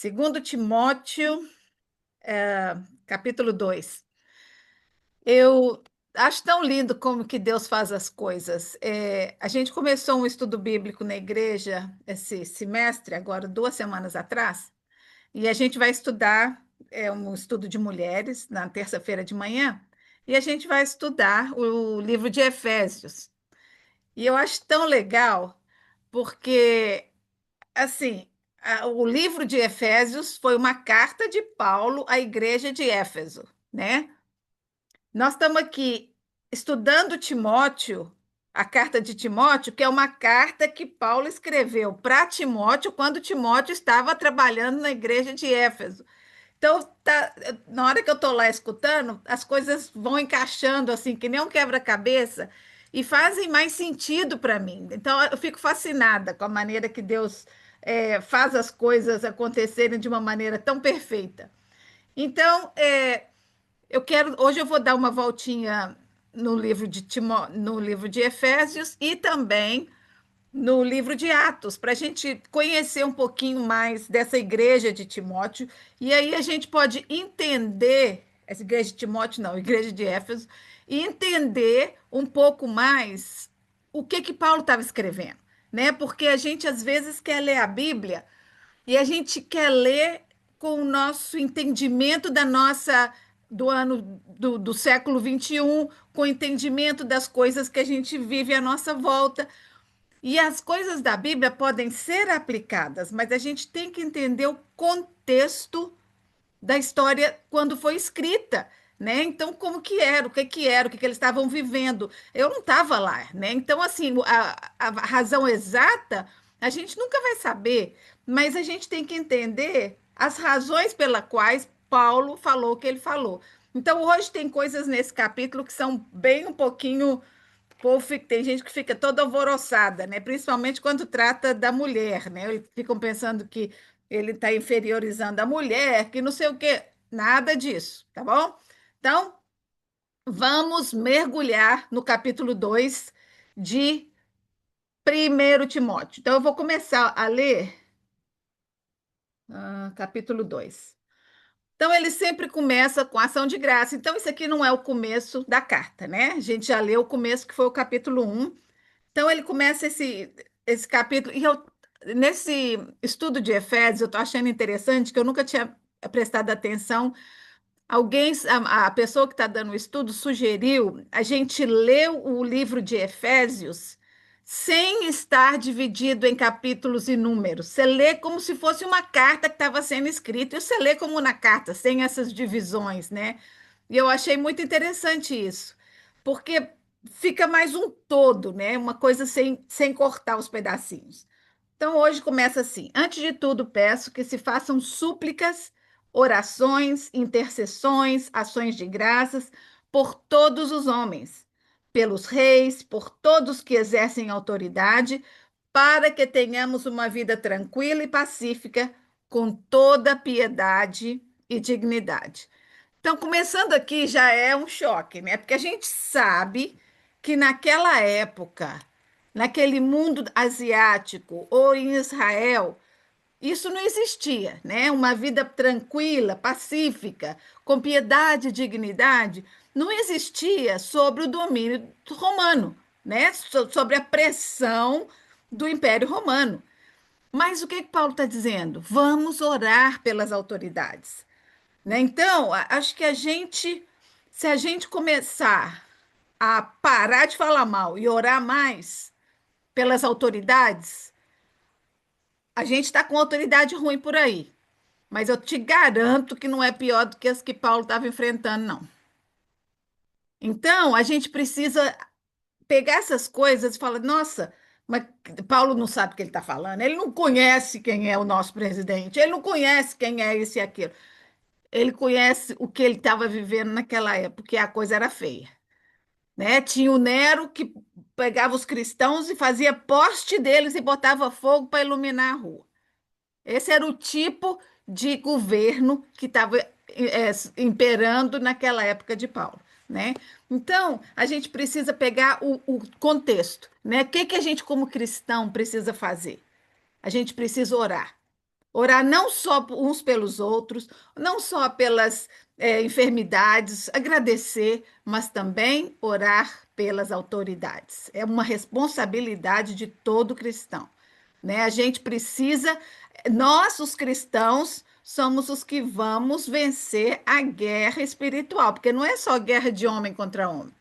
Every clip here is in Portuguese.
Segundo Timóteo, capítulo 2. Eu acho tão lindo como que Deus faz as coisas. A gente começou um estudo bíblico na igreja esse semestre, agora 2 semanas atrás, e a gente vai estudar um estudo de mulheres na terça-feira de manhã, e a gente vai estudar o livro de Efésios. E eu acho tão legal, porque assim, o livro de Efésios foi uma carta de Paulo à igreja de Éfeso, né? Nós estamos aqui estudando Timóteo, a carta de Timóteo, que é uma carta que Paulo escreveu para Timóteo quando Timóteo estava trabalhando na igreja de Éfeso. Então, na hora que eu estou lá escutando, as coisas vão encaixando assim, que nem um quebra-cabeça, e fazem mais sentido para mim. Então, eu fico fascinada com a maneira que Deus faz as coisas acontecerem de uma maneira tão perfeita. Então, hoje eu vou dar uma voltinha no livro de Efésios e também no livro de Atos, para a gente conhecer um pouquinho mais dessa igreja de Timóteo, e aí a gente pode entender, essa igreja de Timóteo não, a igreja de Éfeso, e entender um pouco mais o que que Paulo estava escrevendo, né? Porque a gente às vezes quer ler a Bíblia e a gente quer ler com o nosso entendimento do ano do século 21, com o entendimento das coisas que a gente vive à nossa volta. E as coisas da Bíblia podem ser aplicadas, mas a gente tem que entender o contexto da história quando foi escrita, né? Então, como que era, o que que eles estavam vivendo? Eu não estava lá, né? Então, assim, a razão exata a gente nunca vai saber, mas a gente tem que entender as razões pelas quais Paulo falou o que ele falou. Então, hoje tem coisas nesse capítulo que são bem um pouquinho tem gente que fica toda alvoroçada, né? Principalmente quando trata da mulher, né? Eles ficam pensando que ele está inferiorizando a mulher, que não sei o quê. Nada disso, tá bom? Então, vamos mergulhar no capítulo 2 de Primeiro Timóteo. Então, eu vou começar a ler capítulo 2. Então, ele sempre começa com ação de graça. Então, isso aqui não é o começo da carta, né? A gente já leu o começo, que foi o capítulo 1. Então, ele começa esse capítulo, nesse estudo de Efésios, eu estou achando interessante que eu nunca tinha prestado atenção. A pessoa que está dando o estudo sugeriu a gente ler o livro de Efésios sem estar dividido em capítulos e números. Você lê como se fosse uma carta que estava sendo escrita, e você lê como na carta, sem essas divisões, né? E eu achei muito interessante isso, porque fica mais um todo, né? Uma coisa sem cortar os pedacinhos. Então, hoje começa assim: antes de tudo, peço que se façam súplicas, orações, intercessões, ações de graças por todos os homens, pelos reis, por todos que exercem autoridade, para que tenhamos uma vida tranquila e pacífica, com toda piedade e dignidade. Então, começando aqui já é um choque, né? Porque a gente sabe que naquela época, naquele mundo asiático ou em Israel, isso não existia, né? Uma vida tranquila, pacífica, com piedade e dignidade, não existia sobre o domínio romano, né? Sobre a pressão do Império Romano. Mas o que que Paulo está dizendo? Vamos orar pelas autoridades, né? Então, acho que se a gente começar a parar de falar mal e orar mais pelas autoridades, a gente está com autoridade ruim por aí. Mas eu te garanto que não é pior do que as que Paulo estava enfrentando, não. Então, a gente precisa pegar essas coisas e falar, nossa, mas Paulo não sabe o que ele está falando, ele não conhece quem é o nosso presidente, ele não conhece quem é esse e aquilo. Ele conhece o que ele estava vivendo naquela época, e a coisa era feia, né? Tinha o Nero que pegava os cristãos e fazia poste deles e botava fogo para iluminar a rua. Esse era o tipo de governo que estava imperando naquela época de Paulo, né? Então, a gente precisa pegar o contexto, né? O que que a gente, como cristão, precisa fazer? A gente precisa orar. Orar não só uns pelos outros, não só pelas enfermidades, agradecer, mas também orar pelas autoridades. É uma responsabilidade de todo cristão, né? A gente precisa, nós, os cristãos, somos os que vamos vencer a guerra espiritual, porque não é só guerra de homem contra homem,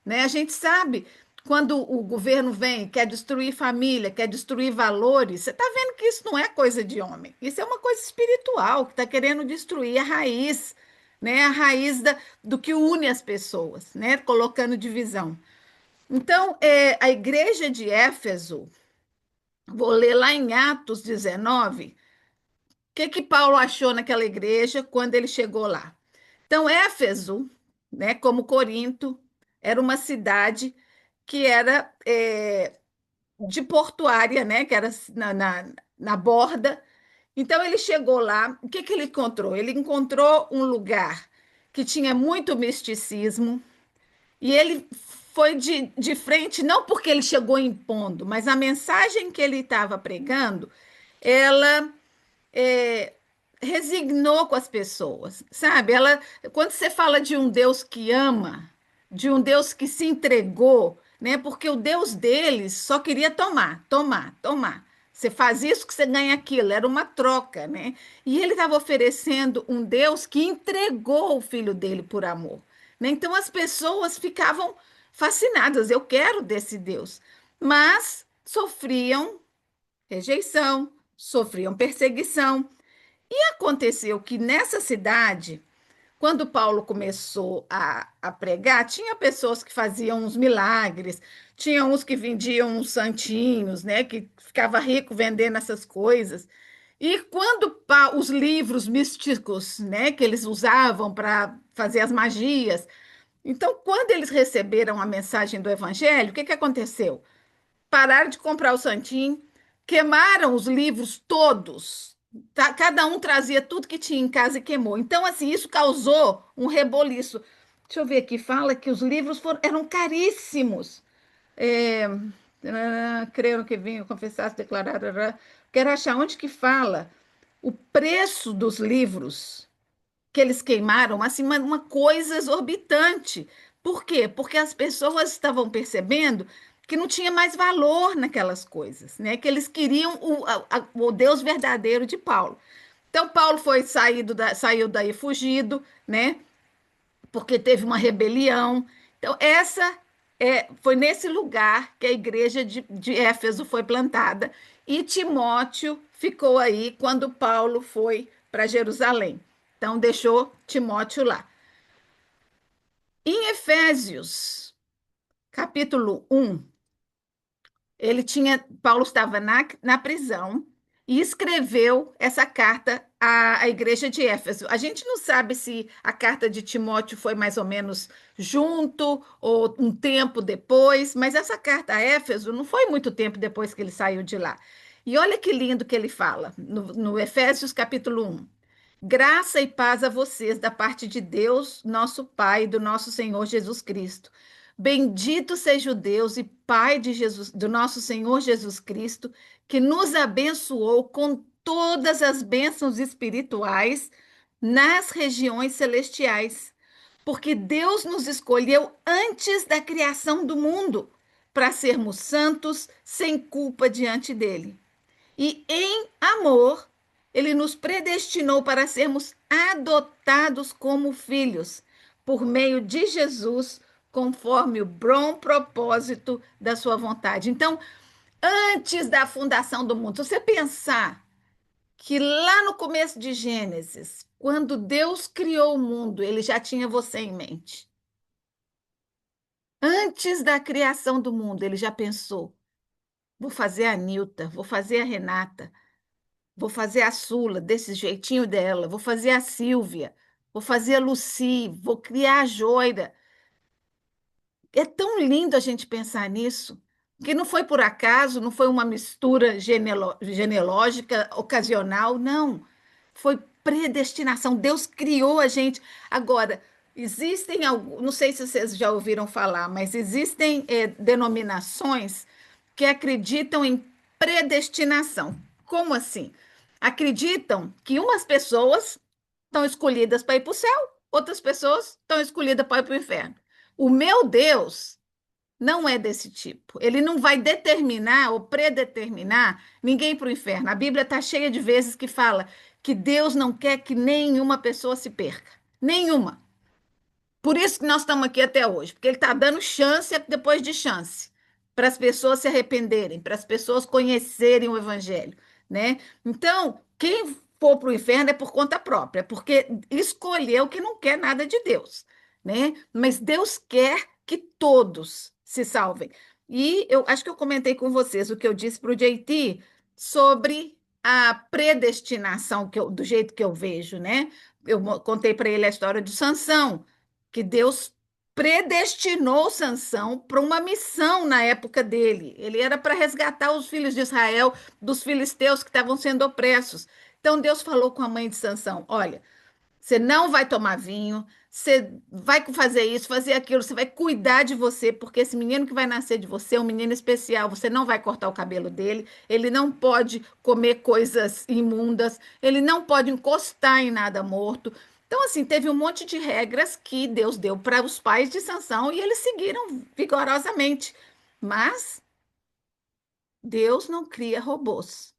né? A gente sabe quando o governo vem, quer destruir família, quer destruir valores, você está vendo que isso não é coisa de homem, isso é uma coisa espiritual que está querendo destruir a raiz, né? A raiz do que une as pessoas, né? Colocando divisão. Então, a igreja de Éfeso, vou ler lá em Atos 19, o que que Paulo achou naquela igreja quando ele chegou lá? Então, Éfeso, né, como Corinto, era uma cidade que era de portuária, né, que era na borda. Então, ele chegou lá, o que que ele encontrou? Ele encontrou um lugar que tinha muito misticismo, e ele foi de frente, não porque ele chegou impondo, mas a mensagem que ele estava pregando, ela é, resignou com as pessoas, sabe? Quando você fala de um Deus que ama, de um Deus que se entregou, né? Porque o Deus deles só queria tomar, tomar, tomar. Você faz isso que você ganha aquilo, era uma troca, né? E ele estava oferecendo um Deus que entregou o filho dele por amor, né? Então as pessoas ficavam fascinadas, eu quero desse Deus, mas sofriam rejeição, sofriam perseguição. E aconteceu que nessa cidade, quando Paulo começou a pregar, tinha pessoas que faziam uns milagres, tinha uns que vendiam uns santinhos, né, que ficava rico vendendo essas coisas. E quando os livros místicos, né, que eles usavam para fazer as magias, então quando eles receberam a mensagem do evangelho, o que que aconteceu? Pararam de comprar o santinho, queimaram os livros todos. Cada um trazia tudo que tinha em casa e queimou. Então, assim, isso causou um reboliço. Deixa eu ver aqui, fala que os livros eram caríssimos. É, creram que vinham, confessasse, declarar. Quero achar onde que fala o preço dos livros que eles queimaram, assim, uma coisa exorbitante. Por quê? Porque as pessoas estavam percebendo que não tinha mais valor naquelas coisas, né? Que eles queriam o Deus verdadeiro de Paulo. Então, Paulo saiu daí fugido, né? Porque teve uma rebelião. Então, foi nesse lugar que a igreja de Éfeso foi plantada. E Timóteo ficou aí quando Paulo foi para Jerusalém. Então, deixou Timóteo lá. Em Efésios, capítulo 1, Paulo estava na prisão e escreveu essa carta à igreja de Éfeso. A gente não sabe se a carta de Timóteo foi mais ou menos junto ou um tempo depois, mas essa carta a Éfeso não foi muito tempo depois que ele saiu de lá. E olha que lindo que ele fala no Efésios capítulo 1. Graça e paz a vocês da parte de Deus, nosso Pai, e do nosso Senhor Jesus Cristo. Bendito seja o Deus e Pai de Jesus, do nosso Senhor Jesus Cristo, que nos abençoou com todas as bênçãos espirituais nas regiões celestiais, porque Deus nos escolheu antes da criação do mundo para sermos santos, sem culpa diante dele. E em amor, ele nos predestinou para sermos adotados como filhos, por meio de Jesus, conforme o bom propósito da sua vontade. Então, antes da fundação do mundo, se você pensar que lá no começo de Gênesis, quando Deus criou o mundo, ele já tinha você em mente. Antes da criação do mundo, ele já pensou: vou fazer a Nilta, vou fazer a Renata, vou fazer a Sula desse jeitinho dela, vou fazer a Silvia, vou fazer a Lucy, vou criar a Joira. É tão lindo a gente pensar nisso, que não foi por acaso, não foi uma mistura genealógica ocasional, não. Foi predestinação. Deus criou a gente. Agora, existem alguns, não sei se vocês já ouviram falar, mas existem denominações que acreditam em predestinação. Como assim? acreditam que umas pessoas estão escolhidas para ir para o céu, outras pessoas estão escolhidas para ir para o inferno. O meu Deus não é desse tipo. Ele não vai determinar ou predeterminar ninguém para o inferno. A Bíblia está cheia de vezes que fala que Deus não quer que nenhuma pessoa se perca. Nenhuma. Por isso que nós estamos aqui até hoje, porque ele está dando chance depois de chance para as pessoas se arrependerem, para as pessoas conhecerem o Evangelho, né? Então, quem for para o inferno é por conta própria, porque escolheu que não quer nada de Deus, né? Mas Deus quer que todos se salvem. E eu acho que eu comentei com vocês o que eu disse para o JT sobre a predestinação do jeito que eu vejo, né? Eu contei para ele a história de Sansão que Deus predestinou Sansão para uma missão na época dele. Ele era para resgatar os filhos de Israel dos filisteus que estavam sendo opressos. Então Deus falou com a mãe de Sansão: olha, você não vai tomar vinho, você vai fazer isso, fazer aquilo, você vai cuidar de você, porque esse menino que vai nascer de você é um menino especial. Você não vai cortar o cabelo dele, ele não pode comer coisas imundas, ele não pode encostar em nada morto. Então, assim, teve um monte de regras que Deus deu para os pais de Sansão e eles seguiram vigorosamente. Mas Deus não cria robôs.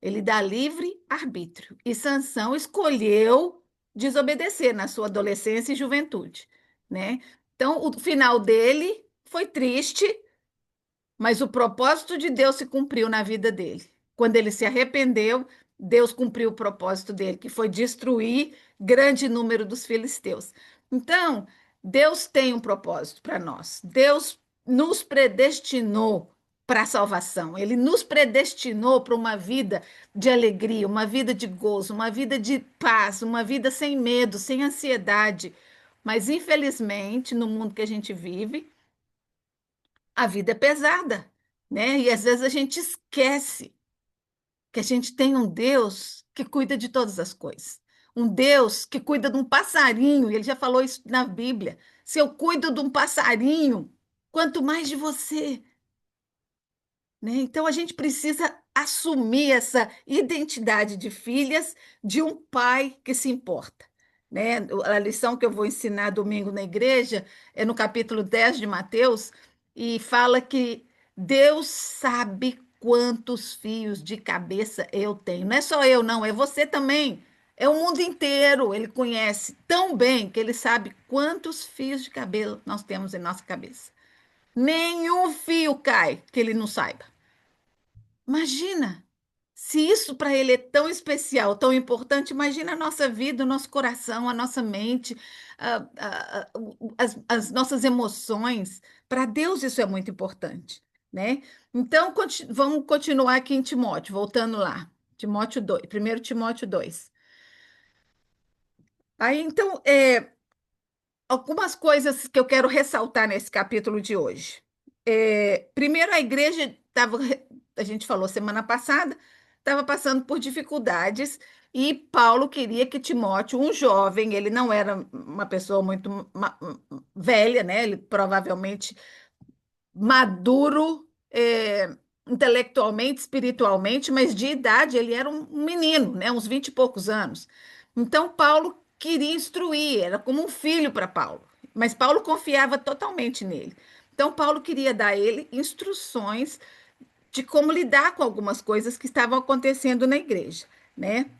Ele dá livre arbítrio. E Sansão escolheu desobedecer na sua adolescência e juventude, né? Então, o final dele foi triste, mas o propósito de Deus se cumpriu na vida dele. Quando ele se arrependeu, Deus cumpriu o propósito dele, que foi destruir grande número dos filisteus. Então, Deus tem um propósito para nós. Deus nos predestinou para a salvação. Ele nos predestinou para uma vida de alegria, uma vida de gozo, uma vida de paz, uma vida sem medo, sem ansiedade. Mas, infelizmente, no mundo que a gente vive, a vida é pesada, né? E às vezes a gente esquece que a gente tem um Deus que cuida de todas as coisas. Um Deus que cuida de um passarinho, e ele já falou isso na Bíblia. Se eu cuido de um passarinho, quanto mais de você, né? Então a gente precisa assumir essa identidade de filhas de um pai que se importa, né? A lição que eu vou ensinar domingo na igreja é no capítulo 10 de Mateus e fala que Deus sabe quantos fios de cabeça eu tenho. Não é só eu, não, é você também. É o mundo inteiro. Ele conhece tão bem que ele sabe quantos fios de cabelo nós temos em nossa cabeça. Nenhum fio cai que ele não saiba. Imagina, se isso para ele é tão especial, tão importante, imagina a nossa vida, o nosso coração, a nossa mente, as nossas emoções. Para Deus isso é muito importante, né? Então, vamos continuar aqui em Timóteo, voltando lá. Timóteo 2, 1 Timóteo 2. Aí, então, algumas coisas que eu quero ressaltar nesse capítulo de hoje. Primeiro, a igreja estava, a gente falou semana passada, estava passando por dificuldades e Paulo queria que Timóteo, um jovem, ele não era uma pessoa muito velha, né? Ele provavelmente maduro, intelectualmente, espiritualmente, mas de idade ele era um menino, né? Uns 20 e poucos anos. Então, Paulo queria instruir, era como um filho para Paulo, mas Paulo confiava totalmente nele. Então, Paulo queria dar a ele instruções de como lidar com algumas coisas que estavam acontecendo na igreja, né?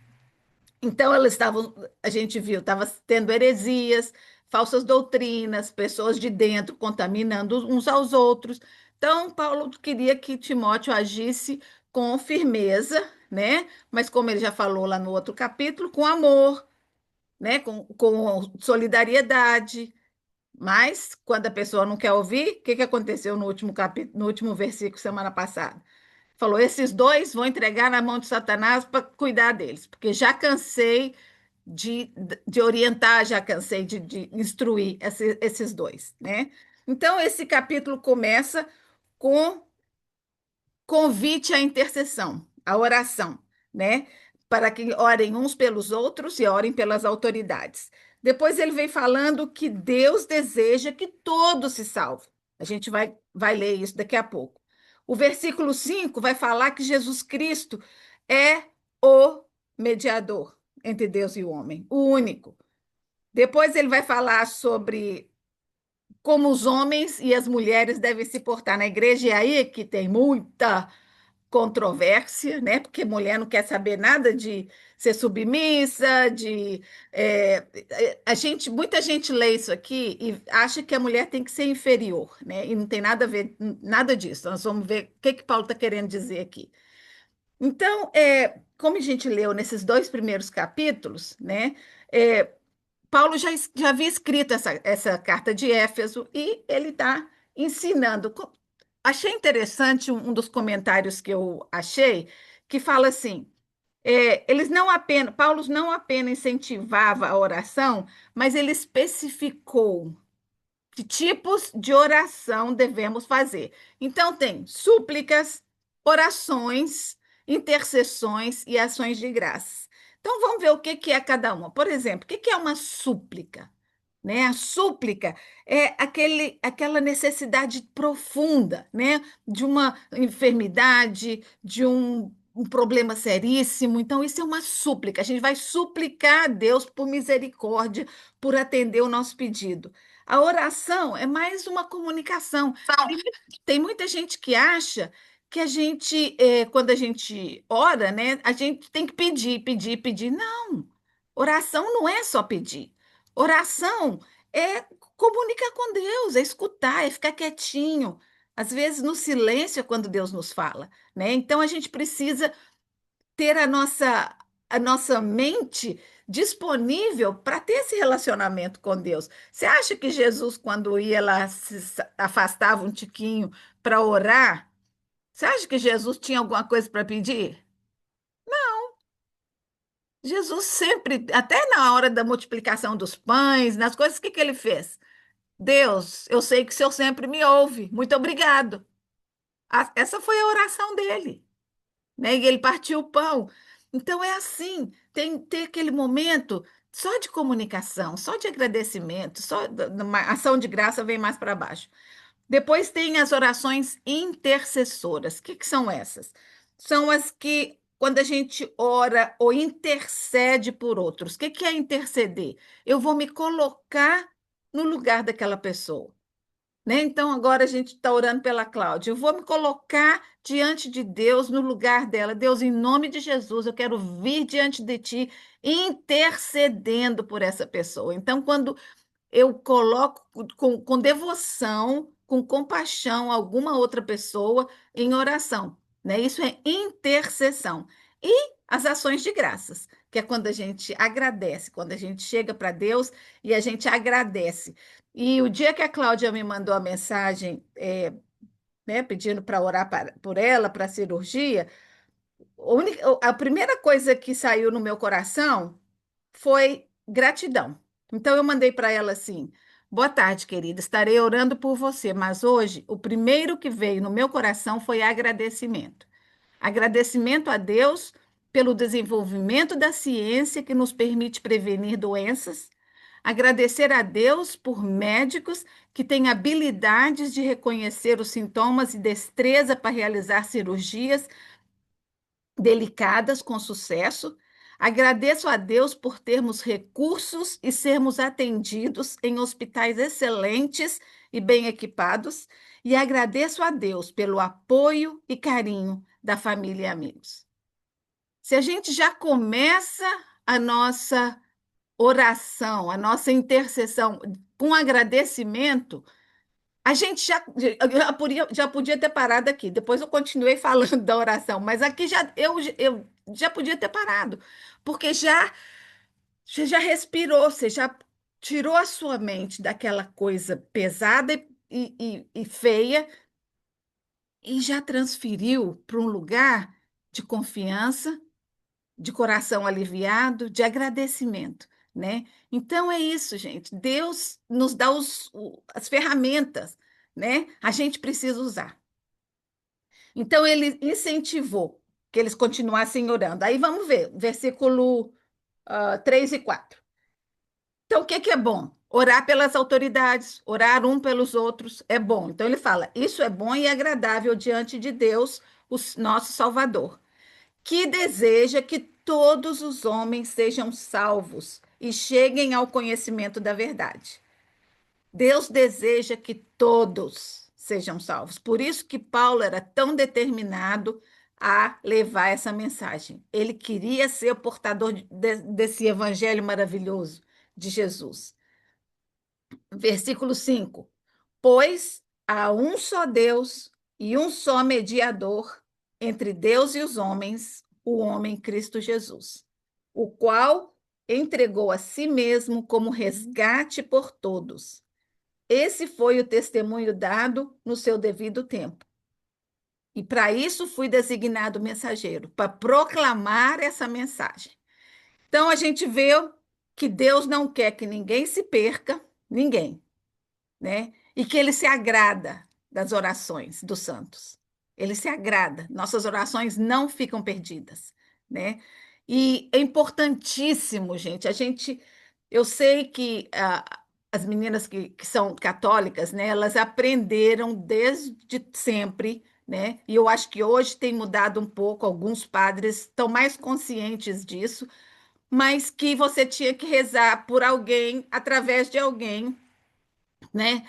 Então, elas estavam, a gente viu, estava tendo heresias, falsas doutrinas, pessoas de dentro contaminando uns aos outros. Então, Paulo queria que Timóteo agisse com firmeza, né? Mas, como ele já falou lá no outro capítulo, com amor, né? Com solidariedade. Mas, quando a pessoa não quer ouvir, o que que aconteceu no último capítulo, no último versículo, semana passada? Falou: esses dois vão entregar na mão de Satanás para cuidar deles, porque já cansei de, de orientar, já cansei de instruir esses dois, né? Então, esse capítulo começa com convite à intercessão, à oração, né? Para que orem uns pelos outros e orem pelas autoridades. Depois ele vem falando que Deus deseja que todos se salvem. A gente vai ler isso daqui a pouco. O versículo 5 vai falar que Jesus Cristo é o mediador entre Deus e o homem, o único. Depois ele vai falar sobre como os homens e as mulheres devem se portar na igreja, e é aí que tem muita controvérsia, né? Porque mulher não quer saber nada de ser submissa, muita gente lê isso aqui e acha que a mulher tem que ser inferior, né? E não tem nada a ver, nada disso. Nós vamos ver o que que Paulo está querendo dizer aqui. Então, como a gente leu nesses dois primeiros capítulos, né? é, Paulo já havia escrito essa carta de Éfeso e ele está ensinando. Achei interessante um dos comentários que eu achei, que fala assim: Paulo não apenas incentivava a oração, mas ele especificou que tipos de oração devemos fazer. Então, tem súplicas, orações, intercessões e ações de graças. Então, vamos ver o que que é cada uma. Por exemplo, o que que é uma súplica? Né? A súplica é aquela necessidade profunda, né? De uma enfermidade, de um problema seríssimo. Então, isso é uma súplica. A gente vai suplicar a Deus por misericórdia, por atender o nosso pedido. A oração é mais uma comunicação. Tem muita gente que acha que quando a gente ora, né, a gente tem que pedir, pedir, pedir. Não, oração não é só pedir. Oração é comunicar com Deus, é escutar, é ficar quietinho. Às vezes, no silêncio é quando Deus nos fala, né? Então, a gente precisa ter a nossa mente disponível para ter esse relacionamento com Deus. Você acha que Jesus, quando ia lá, afastava um tiquinho para orar, você acha que Jesus tinha alguma coisa para pedir? Jesus sempre, até na hora da multiplicação dos pães, nas coisas, o que que ele fez? Deus, eu sei que o Senhor sempre me ouve. Muito obrigado. Essa foi a oração dele, né? E ele partiu o pão. Então é assim, tem ter aquele momento só de comunicação, só de agradecimento, uma ação de graça vem mais para baixo. Depois tem as orações intercessoras. O que que são essas? São as que quando a gente ora ou intercede por outros. O que que é interceder? Eu vou me colocar no lugar daquela pessoa, né? Então, agora a gente está orando pela Cláudia. Eu vou me colocar diante de Deus, no lugar dela. Deus, em nome de Jesus, eu quero vir diante de ti, intercedendo por essa pessoa. Então, quando eu coloco com devoção, com compaixão, alguma outra pessoa em oração, né? Isso é intercessão. E as ações de graças, que é quando a gente agradece, quando a gente chega para Deus e a gente agradece. E o dia que a Cláudia me mandou a mensagem, né, pedindo para orar por ela, para a cirurgia, a primeira coisa que saiu no meu coração foi gratidão. Então eu mandei para ela assim: Boa tarde, querida. Estarei orando por você, mas hoje o primeiro que veio no meu coração foi agradecimento. Agradecimento a Deus pelo desenvolvimento da ciência que nos permite prevenir doenças. Agradecer a Deus por médicos que têm habilidades de reconhecer os sintomas e destreza para realizar cirurgias delicadas com sucesso. Agradeço a Deus por termos recursos e sermos atendidos em hospitais excelentes e bem equipados, e agradeço a Deus pelo apoio e carinho da família e amigos. Se a gente já começa a nossa oração, a nossa intercessão com agradecimento, a gente já podia ter parado aqui. Depois eu continuei falando da oração, mas aqui eu já podia ter parado, porque você já respirou, você já tirou a sua mente daquela coisa pesada e feia e já transferiu para um lugar de confiança, de coração aliviado, de agradecimento, né? Então é isso, gente. Deus nos dá as ferramentas, né? A gente precisa usar. Então ele incentivou que eles continuassem orando. Aí vamos ver, versículo 3 e 4. Então, o que que é bom? Orar pelas autoridades, orar um pelos outros é bom. Então, ele fala: isso é bom e agradável diante de Deus, o nosso Salvador, que deseja que todos os homens sejam salvos e cheguem ao conhecimento da verdade. Deus deseja que todos sejam salvos. Por isso que Paulo era tão determinado a levar essa mensagem. Ele queria ser o portador desse evangelho maravilhoso de Jesus. Versículo 5: Pois há um só Deus e um só mediador entre Deus e os homens, o homem Cristo Jesus, o qual entregou a si mesmo como resgate por todos. Esse foi o testemunho dado no seu devido tempo. E para isso fui designado mensageiro, para proclamar essa mensagem. Então a gente vê que Deus não quer que ninguém se perca, ninguém, né? E que ele se agrada das orações dos santos. Ele se agrada. Nossas orações não ficam perdidas, né? E é importantíssimo, gente. Eu sei que as meninas que são católicas, né? Elas aprenderam desde sempre, né? E eu acho que hoje tem mudado um pouco. Alguns padres estão mais conscientes disso, mas que você tinha que rezar por alguém através de alguém, né?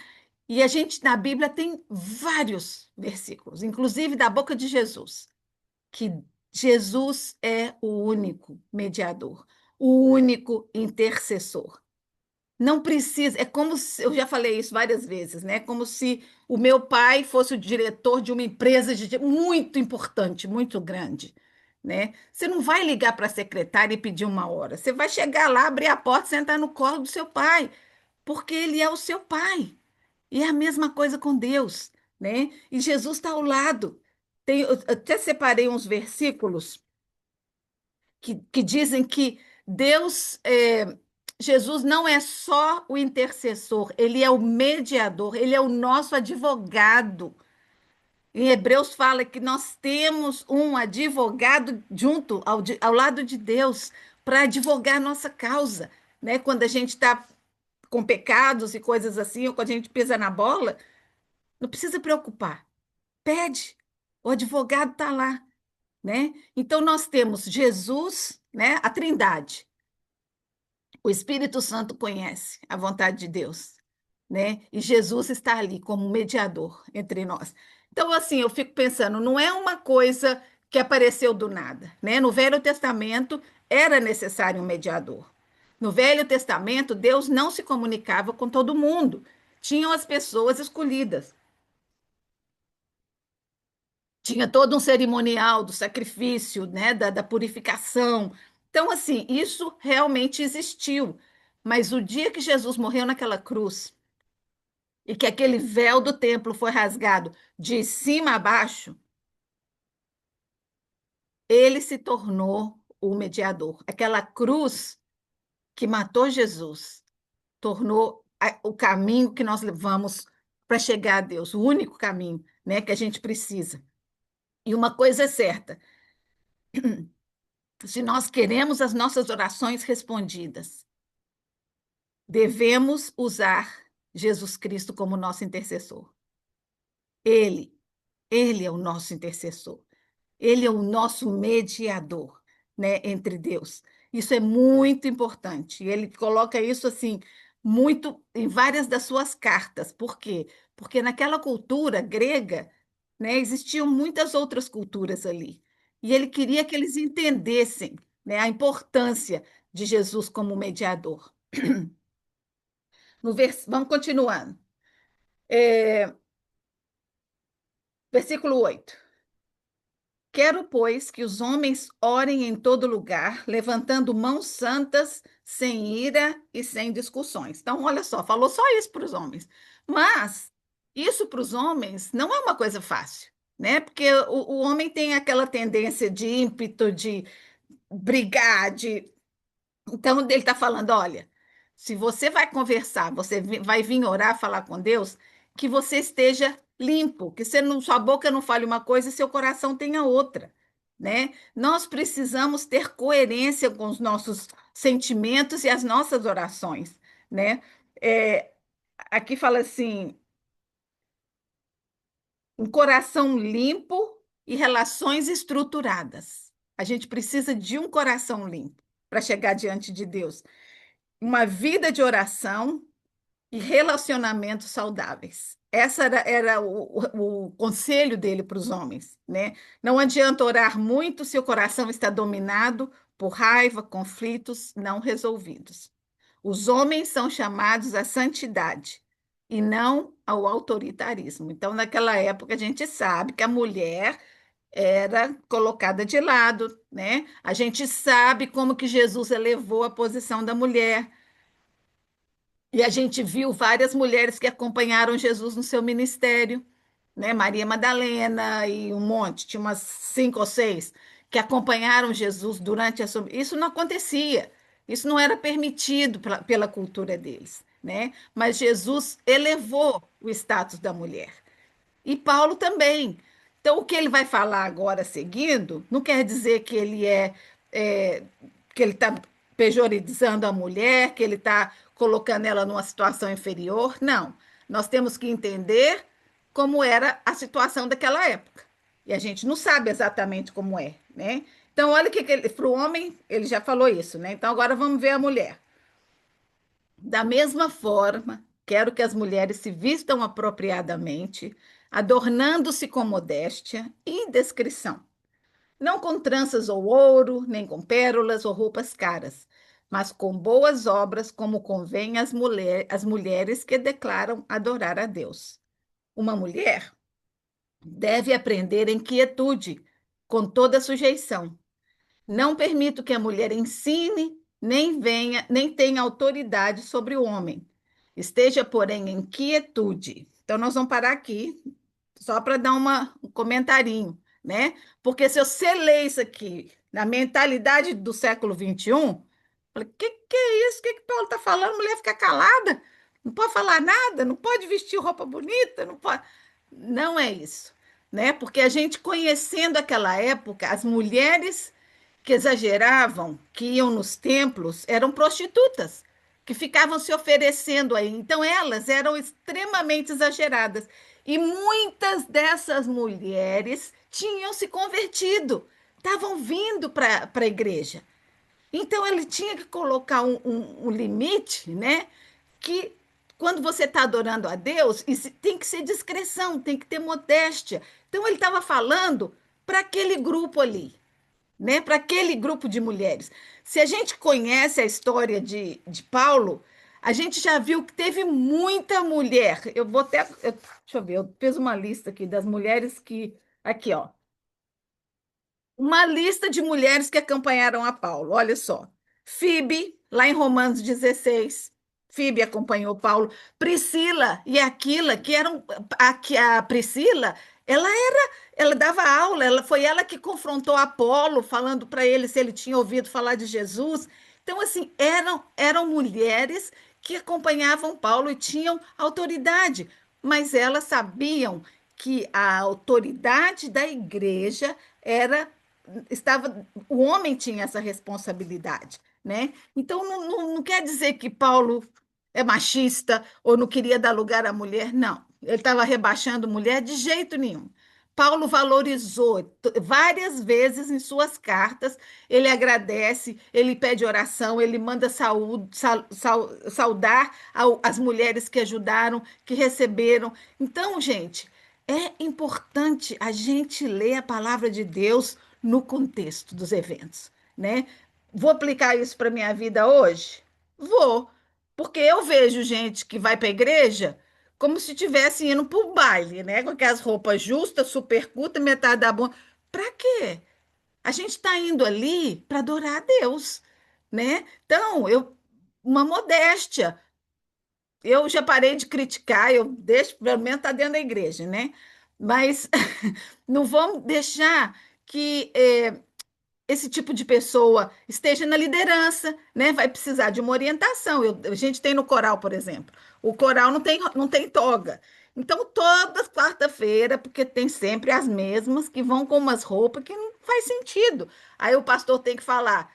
E a gente, na Bíblia, tem vários versículos, inclusive da boca de Jesus, que Jesus é o único mediador, o único intercessor. Não precisa, é como se, eu já falei isso várias vezes, né? Como se o meu pai fosse o diretor de uma empresa muito importante, muito grande, né? Você não vai ligar para a secretária e pedir uma hora. Você vai chegar lá, abrir a porta, sentar no colo do seu pai, porque ele é o seu pai. E é a mesma coisa com Deus, né? E Jesus está ao lado. Eu até separei uns versículos que dizem que Deus, Jesus não é só o intercessor, ele é o mediador, ele é o nosso advogado. Em Hebreus fala que nós temos um advogado junto ao lado de Deus para advogar a nossa causa, né? Quando a gente está com pecados e coisas assim, ou quando a gente pisa na bola, não precisa preocupar. Pede, o advogado está lá, né? Então nós temos Jesus, né? A Trindade. O Espírito Santo conhece a vontade de Deus, né? E Jesus está ali como mediador entre nós. Então, assim, eu fico pensando, não é uma coisa que apareceu do nada, né? No Velho Testamento era necessário um mediador. No Velho Testamento, Deus não se comunicava com todo mundo. Tinham as pessoas escolhidas. Tinha todo um cerimonial do sacrifício, né, da purificação. Então, assim, isso realmente existiu. Mas o dia que Jesus morreu naquela cruz e que aquele véu do templo foi rasgado de cima a baixo, ele se tornou o mediador. Aquela cruz que matou Jesus tornou o caminho que nós levamos para chegar a Deus, o único caminho, né, que a gente precisa. E uma coisa é certa, se nós queremos as nossas orações respondidas, devemos usar Jesus Cristo como nosso intercessor. Ele, ele é o nosso intercessor. Ele é o nosso mediador, né, entre Deus. Isso é muito importante. Ele coloca isso assim muito em várias das suas cartas. Por quê? Porque naquela cultura grega, né, existiam muitas outras culturas ali. E ele queria que eles entendessem, né, a importância de Jesus como mediador. Vamos continuando. É, versículo 8. Quero, pois, que os homens orem em todo lugar, levantando mãos santas, sem ira e sem discussões. Então, olha só, falou só isso para os homens. Mas isso para os homens não é uma coisa fácil, né? Porque o homem tem aquela tendência de ímpeto, de brigar, de então, ele está falando: olha, se você vai conversar, vai vir orar, falar com Deus, que você esteja limpo, que sua boca não fale uma coisa e seu coração tenha outra, né? Nós precisamos ter coerência com os nossos sentimentos e as nossas orações, né? É, aqui fala assim: um coração limpo e relações estruturadas. A gente precisa de um coração limpo para chegar diante de Deus. Uma vida de oração e relacionamentos saudáveis. Essa era o conselho dele para os homens, né? Não adianta orar muito se o coração está dominado por raiva, conflitos não resolvidos. Os homens são chamados à santidade e não ao autoritarismo. Então, naquela época, a gente sabe que a mulher era colocada de lado, né? A gente sabe como que Jesus elevou a posição da mulher. E a gente viu várias mulheres que acompanharam Jesus no seu ministério, né? Maria Madalena e um monte, tinha umas 5 ou 6 que acompanharam Jesus durante a sua. Isso não acontecia, isso não era permitido pela cultura deles, né? Mas Jesus elevou o status da mulher. E Paulo também. Então, o que ele vai falar agora seguindo, não quer dizer que é, que ele está pejorizando a mulher, que ele está colocando ela numa situação inferior. Não. Nós temos que entender como era a situação daquela época. E a gente não sabe exatamente como é, né? Então, olha o que ele, para o homem, ele já falou isso, né? Então, agora vamos ver a mulher. Da mesma forma, quero que as mulheres se vistam apropriadamente, adornando-se com modéstia e discrição, não com tranças ou ouro, nem com pérolas ou roupas caras, mas com boas obras, como convém às mulheres que declaram adorar a Deus. Uma mulher deve aprender em quietude, com toda sujeição. Não permito que a mulher ensine, nem venha, nem tenha autoridade sobre o homem. Esteja, porém, em quietude. Então, nós vamos parar aqui, só para dar um comentarinho, né? Porque se você lê isso aqui na mentalidade do século XXI, falei, que é isso? Que Paulo está falando? A mulher fica calada, não pode falar nada, não pode vestir roupa bonita, não pode. Não é isso, né? Porque a gente conhecendo aquela época, as mulheres que exageravam, que iam nos templos, eram prostitutas, que ficavam se oferecendo aí. Então, elas eram extremamente exageradas. E muitas dessas mulheres tinham se convertido, estavam vindo para a igreja. Então, ele tinha que colocar um limite, né? Que quando você está adorando a Deus, isso tem que ser discrição, tem que ter modéstia. Então, ele estava falando para aquele grupo ali, né? Para aquele grupo de mulheres. Se a gente conhece a história de Paulo, a gente já viu que teve muita mulher. Eu vou até. Deixa eu ver, eu fiz uma lista aqui das mulheres que. Aqui, ó. Uma lista de mulheres que acompanharam a Paulo. Olha só. Fibe, lá em Romanos 16. Fibe acompanhou Paulo. Priscila e Aquila, que eram. A Priscila, ela dava aula, foi ela que confrontou Apolo, falando para ele se ele tinha ouvido falar de Jesus. Então, assim, eram mulheres que acompanhavam Paulo e tinham autoridade, mas elas sabiam que a autoridade da igreja era estava o homem tinha essa responsabilidade, né? Então não quer dizer que Paulo é machista ou não queria dar lugar à mulher, não. Ele estava rebaixando mulher de jeito nenhum. Paulo valorizou várias vezes em suas cartas, ele agradece, ele pede oração, ele manda saudar as mulheres que ajudaram, que receberam. Então, gente, é importante a gente ler a palavra de Deus no contexto dos eventos, né? Vou aplicar isso para minha vida hoje? Vou, porque eu vejo gente que vai para a igreja como se estivesse indo para o baile, né? Com aquelas roupas justas, super curtas, metade da bunda. Para quê? A gente está indo ali para adorar a Deus, né? Então, uma modéstia. Eu já parei de criticar, eu deixo, pelo menos está dentro da igreja, né? Mas não vamos deixar que esse tipo de pessoa esteja na liderança, né? Vai precisar de uma orientação. A gente tem no coral, por exemplo. O coral não tem toga. Então, toda quarta-feira, porque tem sempre as mesmas que vão com umas roupas que não faz sentido. Aí o pastor tem que falar: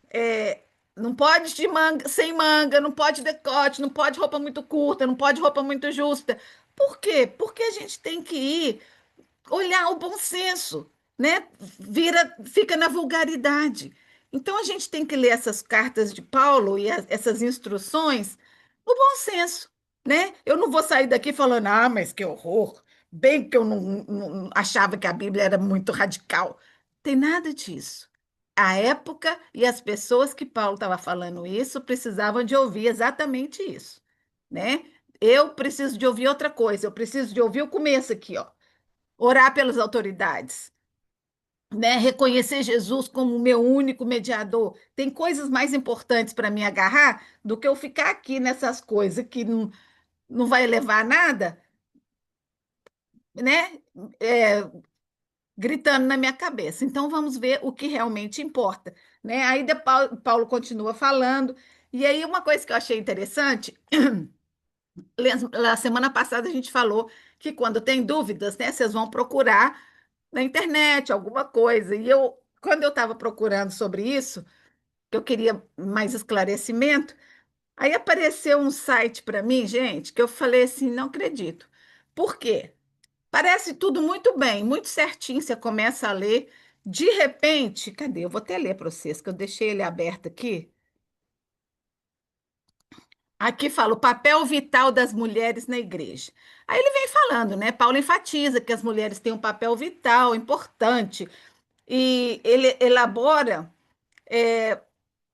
é, não pode de manga, sem manga, não pode decote, não pode roupa muito curta, não pode roupa muito justa. Por quê? Porque a gente tem que ir olhar o bom senso. né? Fica na vulgaridade. Então a gente tem que ler essas cartas de Paulo e essas instruções no bom senso, né? Eu não vou sair daqui falando, ah, mas que horror, bem que eu não achava que a Bíblia era muito radical. Tem nada disso. A época e as pessoas que Paulo estava falando isso precisavam de ouvir exatamente isso, né? Eu preciso de ouvir outra coisa, eu preciso de ouvir o começo aqui, ó. Orar pelas autoridades, né? Reconhecer Jesus como o meu único mediador. Tem coisas mais importantes para me agarrar do que eu ficar aqui nessas coisas que não vai levar a nada, né? É, gritando na minha cabeça. Então vamos ver o que realmente importa, né? Aí Paulo continua falando. E aí uma coisa que eu achei interessante, na semana passada a gente falou que quando tem dúvidas, né, vocês vão procurar na internet alguma coisa. E eu, quando eu estava procurando sobre isso, que eu queria mais esclarecimento. Aí apareceu um site para mim, gente, que eu falei assim, não acredito. Por quê? Parece tudo muito bem, muito certinho, você começa a ler, de repente, cadê? Eu vou até ler para vocês, que eu deixei ele aberto aqui. Aqui fala o papel vital das mulheres na igreja. Aí ele vem falando, né? Paulo enfatiza que as mulheres têm um papel vital, importante, e ele elabora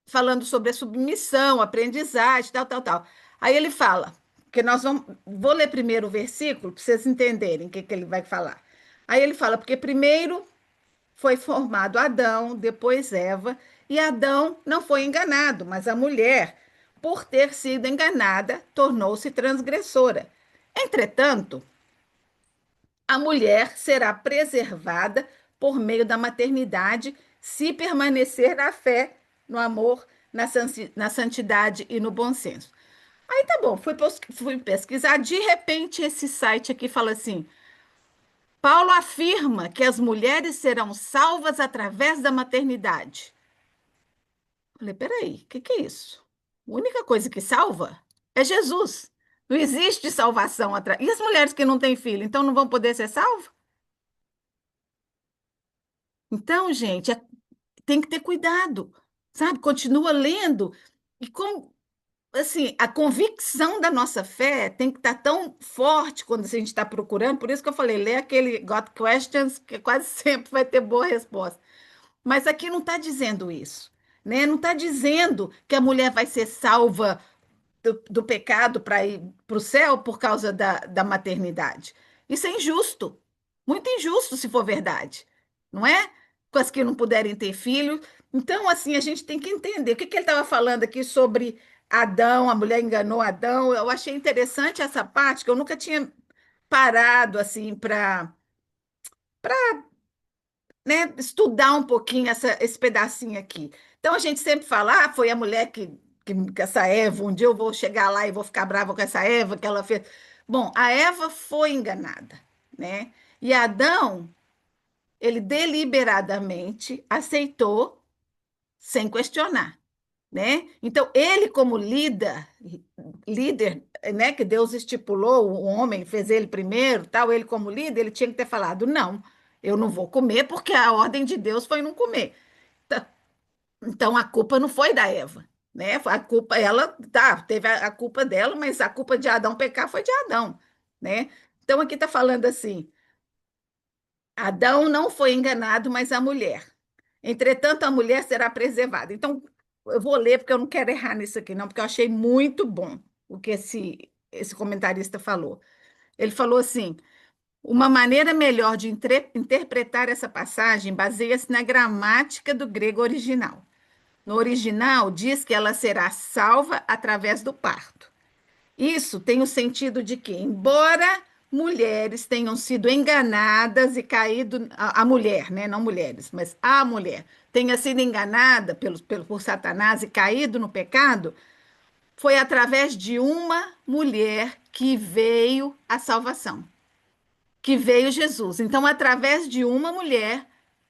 falando sobre a submissão, aprendizagem, tal, tal, tal. Aí ele fala, que nós vamos, vou ler primeiro o versículo para vocês entenderem o que, que ele vai falar. Aí ele fala, porque primeiro foi formado Adão, depois Eva, e Adão não foi enganado, mas a mulher, por ter sido enganada, tornou-se transgressora. Entretanto, a mulher será preservada por meio da maternidade se permanecer na fé, no amor, na santidade e no bom senso. Aí tá bom, fui pesquisar, de repente esse site aqui fala assim: Paulo afirma que as mulheres serão salvas através da maternidade. Falei, peraí, o que é isso? A única coisa que salva é Jesus. Não existe salvação atrás. E as mulheres que não têm filho, então não vão poder ser salvas? Então, gente, tem que ter cuidado, sabe? Continua lendo. E como, assim, a convicção da nossa fé tem que estar tão forte quando a gente está procurando. Por isso que eu falei, lê aquele Got Questions, que quase sempre vai ter boa resposta. Mas aqui não está dizendo isso, né? Não está dizendo que a mulher vai ser salva do pecado para ir para o céu por causa da maternidade. Isso é injusto, muito injusto se for verdade, não é? Com as que não puderem ter filho. Então, assim, a gente tem que entender o que ele estava falando aqui sobre Adão, a mulher enganou Adão. Eu achei interessante essa parte, que eu nunca tinha parado assim para, né, estudar um pouquinho esse pedacinho aqui. Então a gente sempre fala, ah, foi a mulher que essa Eva, um dia eu vou chegar lá e vou ficar brava com essa Eva que ela fez. Bom, a Eva foi enganada, né? E Adão, ele deliberadamente aceitou sem questionar, né? Então ele como líder, né, que Deus estipulou, o homem fez ele primeiro, tal, ele como líder, ele tinha que ter falado, não, eu não vou comer porque a ordem de Deus foi não comer. Tá, então a culpa não foi da Eva, né? A culpa, ela, tá, teve a culpa dela, mas a culpa de Adão pecar foi de Adão, né? Então aqui está falando assim, Adão não foi enganado, mas a mulher. Entretanto, a mulher será preservada. Então, eu vou ler porque eu não quero errar nisso aqui, não, porque eu achei muito bom o que esse comentarista falou. Ele falou assim: uma maneira melhor de interpretar essa passagem baseia-se na gramática do grego original. No original, diz que ela será salva através do parto. Isso tem o sentido de que, embora mulheres tenham sido enganadas e caído, a mulher, né? Não mulheres, mas a mulher tenha sido enganada por Satanás e caído no pecado, foi através de uma mulher que veio a salvação, que veio Jesus. Então, através de uma mulher,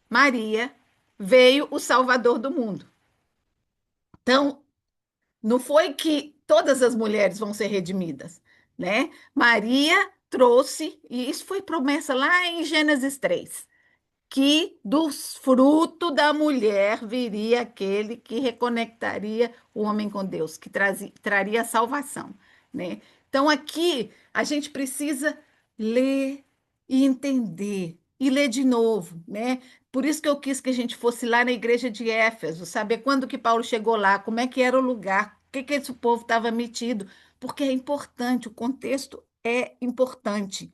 Maria, veio o Salvador do mundo. Então, não foi que todas as mulheres vão ser redimidas, né? Maria trouxe, e isso foi promessa lá em Gênesis 3, que dos fruto da mulher viria aquele que reconectaria o homem com Deus, que traria salvação, né? Então aqui a gente precisa ler e entender e ler de novo, né? Por isso que eu quis que a gente fosse lá na igreja de Éfeso, saber quando que Paulo chegou lá, como é que era o lugar, o que que esse povo estava metido, porque é importante, o contexto é importante.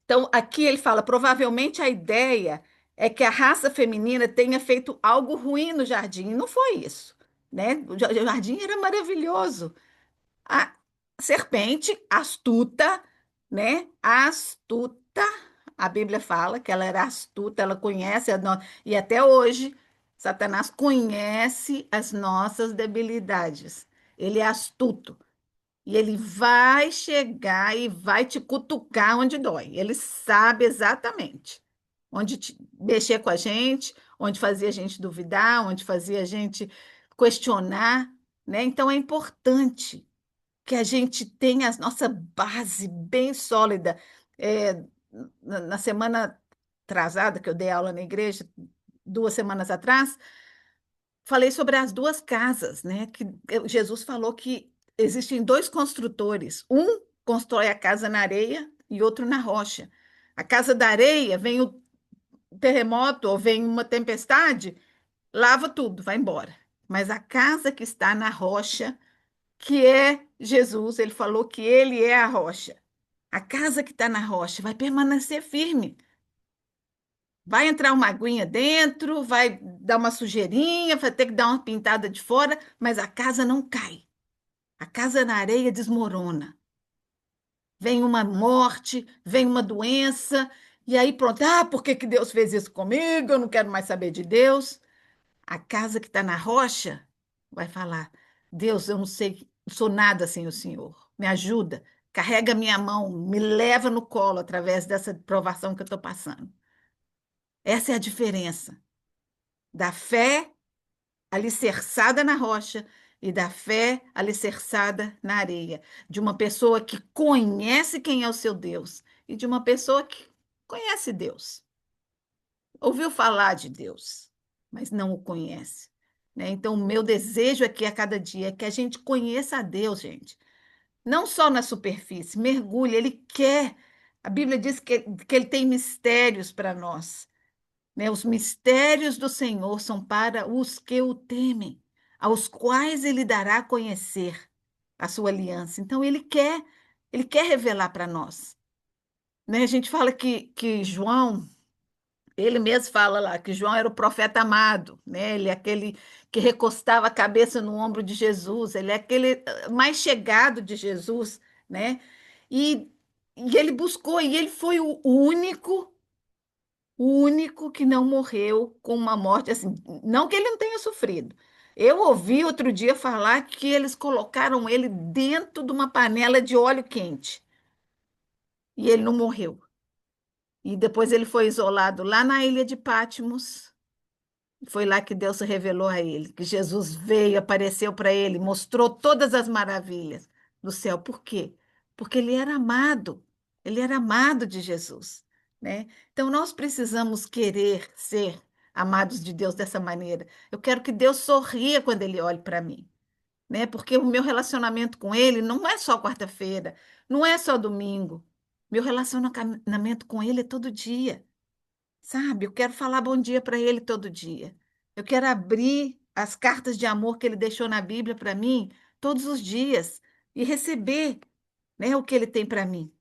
Então, aqui ele fala, provavelmente a ideia é que a raça feminina tenha feito algo ruim no jardim. E não foi isso, né? O jardim era maravilhoso. A serpente, astuta, né? Astuta, a Bíblia fala que ela era astuta, ela conhece, e até hoje, Satanás conhece as nossas debilidades. Ele é astuto. E ele vai chegar e vai te cutucar onde dói. Ele sabe exatamente onde mexer com a gente, onde fazia a gente duvidar, onde fazia a gente questionar, né? Então é importante que a gente tenha a nossa base bem sólida. É, na semana atrasada, que eu dei aula na igreja, 2 semanas atrás, falei sobre as duas casas, né? Que Jesus falou que existem dois construtores. Um constrói a casa na areia e outro na rocha. A casa da areia, vem o terremoto ou vem uma tempestade, lava tudo, vai embora. Mas a casa que está na rocha, que é Jesus, ele falou que ele é a rocha. A casa que está na rocha vai permanecer firme. Vai entrar uma aguinha dentro, vai dar uma sujeirinha, vai ter que dar uma pintada de fora, mas a casa não cai. A casa na areia desmorona. Vem uma morte, vem uma doença, e aí pronto. Ah, por que que Deus fez isso comigo? Eu não quero mais saber de Deus. A casa que está na rocha vai falar: Deus, eu não sei, sou nada sem o Senhor. Me ajuda, carrega minha mão, me leva no colo através dessa provação que eu estou passando. Essa é a diferença da fé alicerçada na rocha e da fé alicerçada na areia, de uma pessoa que conhece quem é o seu Deus e de uma pessoa que conhece Deus, ouviu falar de Deus, mas não o conhece, né? Então, o meu desejo aqui a cada dia é que a gente conheça a Deus, gente, não só na superfície, mergulhe, Ele quer. A Bíblia diz que Ele tem mistérios para nós, né? Os mistérios do Senhor são para os que o temem, aos quais ele dará a conhecer a sua aliança. Então, ele quer revelar para nós, né? A gente fala que João, ele mesmo fala lá que João era o profeta amado, né? Ele é aquele que recostava a cabeça no ombro de Jesus, ele é aquele mais chegado de Jesus, né? E, e ele buscou, e ele foi o único que não morreu com uma morte assim, não que ele não tenha sofrido. Eu ouvi outro dia falar que eles colocaram ele dentro de uma panela de óleo quente e ele não morreu. E depois ele foi isolado lá na ilha de Patmos. Foi lá que Deus se revelou a ele, que Jesus veio, apareceu para ele, mostrou todas as maravilhas do céu. Por quê? Porque ele era amado de Jesus, né? Então nós precisamos querer ser amados de Deus dessa maneira. Eu quero que Deus sorria quando ele olhe para mim, né? Porque o meu relacionamento com ele não é só quarta-feira, não é só domingo. Meu relacionamento com ele é todo dia. Sabe, eu quero falar bom dia para ele todo dia. Eu quero abrir as cartas de amor que ele deixou na Bíblia para mim todos os dias e receber, né, o que ele tem para mim.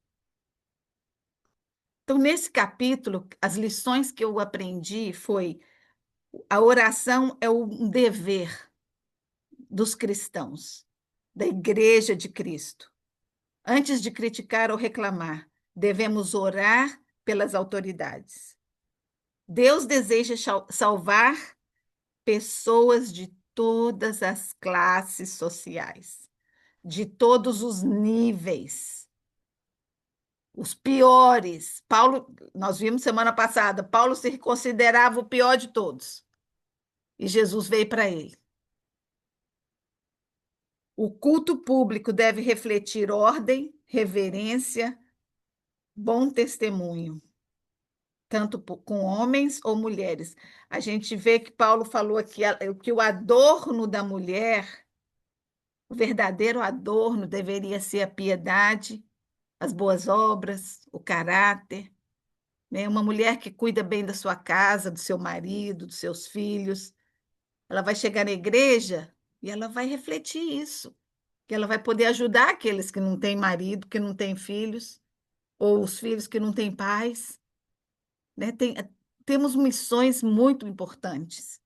Então, nesse capítulo, as lições que eu aprendi foi: a oração é um dever dos cristãos, da Igreja de Cristo. Antes de criticar ou reclamar, devemos orar pelas autoridades. Deus deseja salvar pessoas de todas as classes sociais, de todos os níveis, os piores. Paulo, nós vimos semana passada, Paulo se considerava o pior de todos, e Jesus veio para ele. O culto público deve refletir ordem, reverência, bom testemunho. tanto com homens ou mulheres. A gente vê que Paulo falou aqui que o adorno da mulher, o verdadeiro adorno deveria ser a piedade, as boas obras, o caráter, né? Uma mulher que cuida bem da sua casa, do seu marido, dos seus filhos, ela vai chegar na igreja e ela vai refletir isso, que ela vai poder ajudar aqueles que não têm marido, que não têm filhos, ou os filhos que não têm pais, né? Temos missões muito importantes.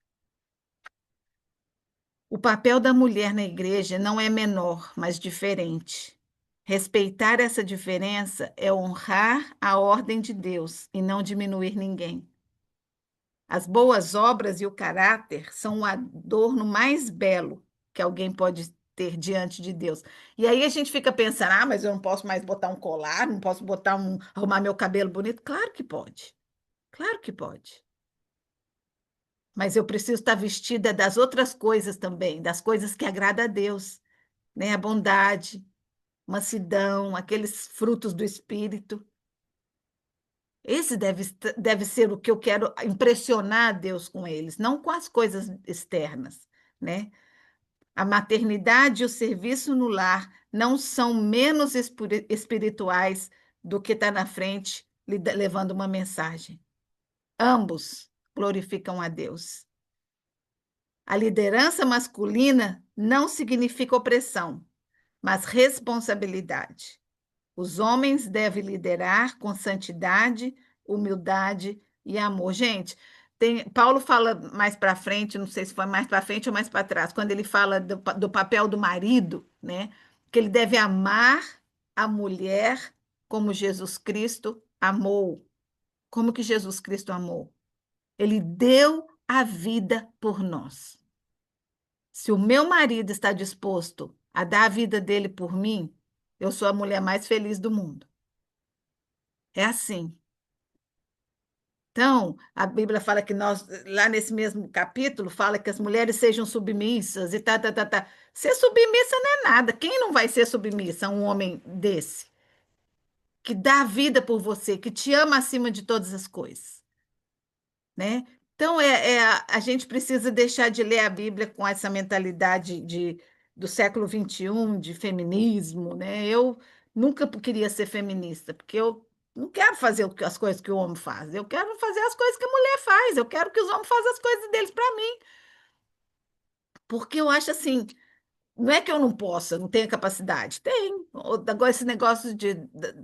O papel da mulher na igreja não é menor, mas diferente. Respeitar essa diferença é honrar a ordem de Deus e não diminuir ninguém. As boas obras e o caráter são o adorno mais belo que alguém pode ter diante de Deus. E aí a gente fica pensando: ah, mas eu não posso mais botar um colar, não posso arrumar meu cabelo bonito. Claro que pode, claro que pode. Mas eu preciso estar vestida das outras coisas também, das coisas que agradam a Deus, né? A bondade, mansidão, aqueles frutos do Espírito. Esse deve ser o que eu quero impressionar a Deus com eles, não com as coisas externas, né? A maternidade e o serviço no lar não são menos espirituais do que estar na frente levando uma mensagem. Ambos glorificam a Deus. A liderança masculina não significa opressão, mas responsabilidade. Os homens devem liderar com santidade, humildade e amor. Gente, Paulo fala mais para frente, não sei se foi mais para frente ou mais para trás, quando ele fala do papel do marido, né? Que ele deve amar a mulher como Jesus Cristo amou. Como que Jesus Cristo amou? Ele deu a vida por nós. Se o meu marido está disposto a dar a vida dele por mim, eu sou a mulher mais feliz do mundo. É assim. Então, a Bíblia fala que nós, lá nesse mesmo capítulo, fala que as mulheres sejam submissas e tá, tá, tá, tá. Ser submissa não é nada. Quem não vai ser submissa a um homem desse, que dá a vida por você, que te ama acima de todas as coisas, né? Então, a gente precisa deixar de ler a Bíblia com essa mentalidade do século XXI, de feminismo, né? Eu nunca queria ser feminista, porque eu não quero fazer as coisas que o homem faz, eu quero fazer as coisas que a mulher faz, eu quero que os homens façam as coisas deles para mim, porque eu acho assim, não é que eu não possa, não tenha capacidade. Tem. Agora, esse negócio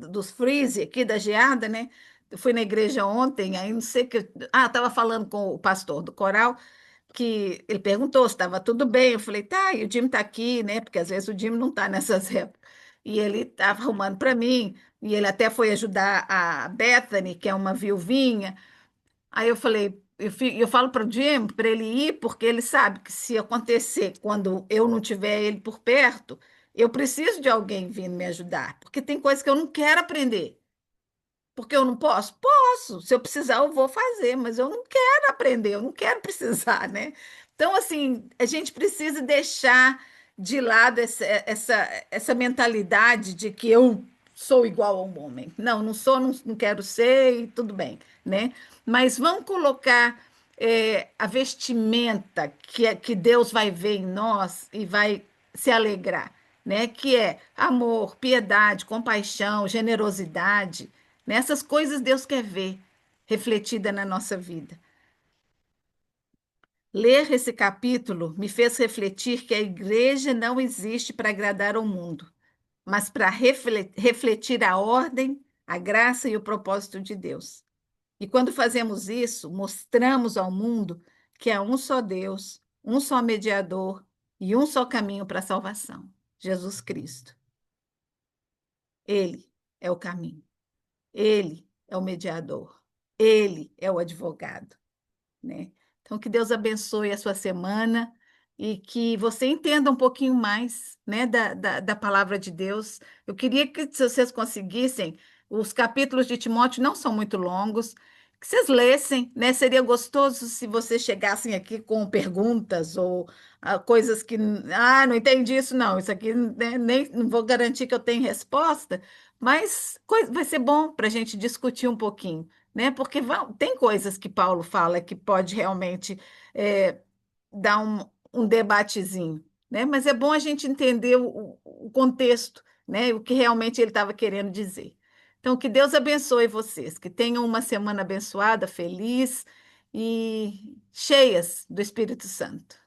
dos freeze aqui, da geada, né? Eu fui na igreja ontem, aí não sei que. Ah, estava falando com o pastor do coral, que ele perguntou se estava tudo bem. Eu falei, tá, e o Jim está aqui, né? Porque às vezes o Jim não está nessas épocas. E ele estava arrumando para mim, e ele até foi ajudar a Bethany, que é uma viuvinha. Aí eu falei, eu falo para o Jim para ele ir, porque ele sabe que se acontecer quando eu não tiver ele por perto, eu preciso de alguém vindo me ajudar, porque tem coisas que eu não quero aprender. Porque eu não posso? Posso. Se eu precisar, eu vou fazer, mas eu não quero aprender, eu não quero precisar, né? Então, assim, a gente precisa deixar de lado essa mentalidade de que eu sou igual a um homem. Não, não sou, não, não quero ser, e tudo bem, né? Mas vamos colocar a vestimenta que Deus vai ver em nós e vai se alegrar, né? Que é amor, piedade, compaixão, generosidade. Nessas coisas Deus quer ver refletida na nossa vida. Ler esse capítulo me fez refletir que a igreja não existe para agradar ao mundo, mas para refletir a ordem, a graça e o propósito de Deus. E quando fazemos isso, mostramos ao mundo que há um só Deus, um só mediador e um só caminho para a salvação: Jesus Cristo. Ele é o caminho, ele é o mediador, ele é o advogado, né? Então, que Deus abençoe a sua semana e que você entenda um pouquinho mais, né, da palavra de Deus. Eu queria que, se vocês conseguissem, os capítulos de Timóteo não são muito longos, que vocês lessem, né? Seria gostoso se vocês chegassem aqui com perguntas ou coisas que, ah, não entendi isso, não, isso aqui, né, nem não vou garantir que eu tenha resposta, mas vai ser bom para a gente discutir um pouquinho, né? Porque tem coisas que Paulo fala que pode realmente é, dar um debatezinho, né? Mas é bom a gente entender o contexto, né? O que realmente ele estava querendo dizer. Então, que Deus abençoe vocês, que tenham uma semana abençoada, feliz e cheias do Espírito Santo.